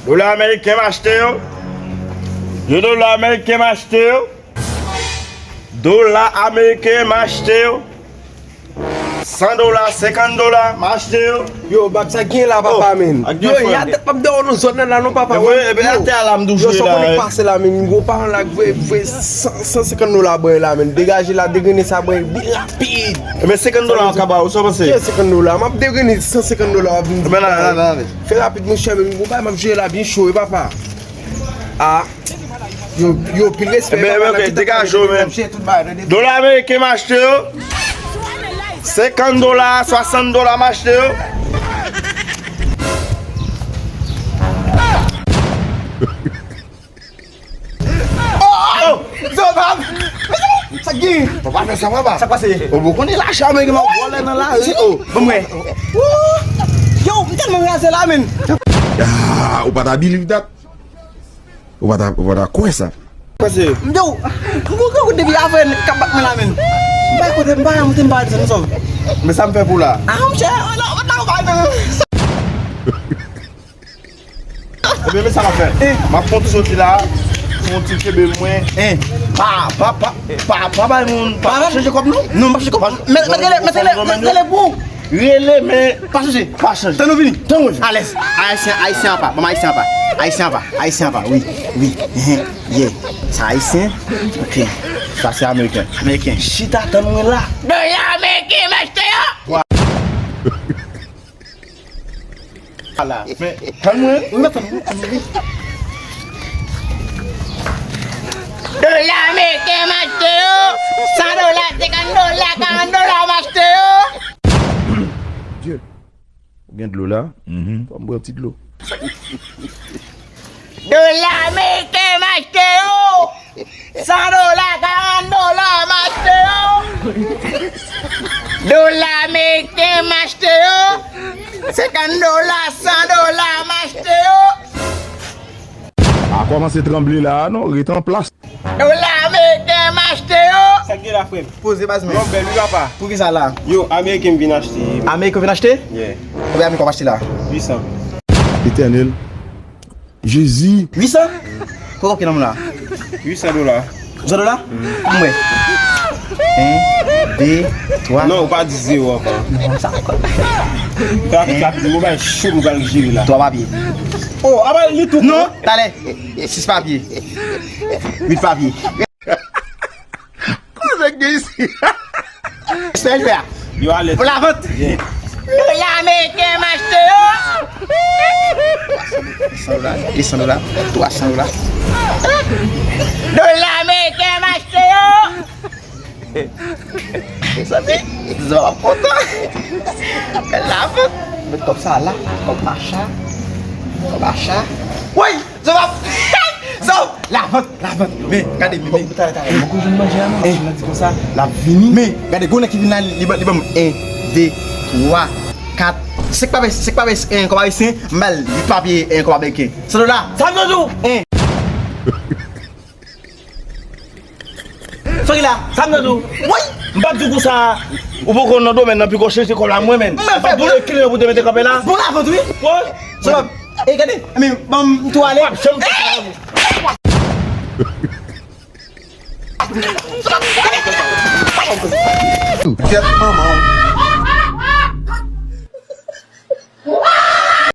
Dollar américain m'a acheté. Yo dollar américain m'a acheté. Dollar américain m'a acheté. $100, $50 m'a acheté. Yo, bab sa gen la papa men. Yo, ya tek pap de nou zon nan nou papa. Ebe ate alam Yo, doujou so la. konek pase la men, go paran la vwe $150 boy la men. Degaje la degene sa boy, bi rapide. Ebe $50 an kaba, ou so pase? $50, map degene $150 Ebe nan. Fè rapide mwen chè men, go bay map jè la bin chou, papa. Ah, yo, pil respect. Ebe, dégage yo men. Dollar américain m'a acheté. $50, $60 m'a acheté. Oh, Zobab! Sa gen! Papa fè sa papa. Sa kwa se? Ou bo konè la chame ki m'a wole nan la. Bon mwen. Yo, mten mwen rase la men. Ah, ou pata believe that? Ou pata kwe sa? Kwa se? Yo, mwen kou debi aven kabak men la men. Mbay kote mbay mwen mbay de sa nou sov. Mè sa m'fè pou la. Ah, mwen chè, mwen nan mbay men. Ebe mè sa m'a fè. M'a konti soti la. Konti kebe mwen. Pa bay moun. Pa chanje kop nou? Non, mwen chanje kop. Mwen pou. Rele mè. Pa chanje. Pa chanje. T'en nou vini? T'en wè. Ales, haïtien pa, maman haïtien pa, oui, yeah, ça haïtien, ok, Ça c'est américain. américain. Chita t'en wè la. Dollar américain m'acheté yo. Voilà. Mais t'en wè? Dollar américain m'acheté yo. $100, $50, $40 m'acheté yo. Dieu. Bien de l'eau là. On boit un petit de l'eau. Dollar américain m'acheté yo. $100, $40 m'acheté yo. Dollar américain m'acheté yo. $50, $100 m'acheté yo. Ah, comment c'est tremblé là? Non, il est en place. Dollar américain m'acheté yo. Sa gen la frem, pose baz men. Non, ben lui papa. Pou ki sa la? Yo, américain vient acheter. Ameriko vin achete? Yeah. Oube Ameriko va achete la? 800. Éternel. Jésus. 800? Kou ki nan mou la? $800. $100? Mwen. 1, 2, 3. Non, ou pas 10 0 encore. Sa kon. Fais avec la mobile chaud ou le gérer là. 3 papier. Oh, ah bah, il tout. Non, t'allez. 6 papiers. 8 papiers. Comment c'est que ici? C'est faire. Yo, allez. Pour la vente. Dollar américain m'acheté yo. $100, $200, $300. Dollar américain m'acheté yo. Ça fait, ils ont content. La vente. Mais comme ça là, comme achat. Comme achat. Oui, ça va. La vente. Mais regardez, mais beaucoup de gens mangent là. Je dis comme ça, la vini. Mais regardez, qu'on qui vient là, il 1, 2, 3, 4. C'est pas un comme haïtien, mal du papier un comme américain. C'est là, ça me joue. Soyez là, ça me joue. Oui. M'pas du coup ça. Ou pas qu'on a domaine puis qu'on cherche comme la moi même. Mais Pour le client vous devez mettre campé là. Bon la vente oui. Ouais. Ça va. Et regardez, mais bon toi aller. Get maman.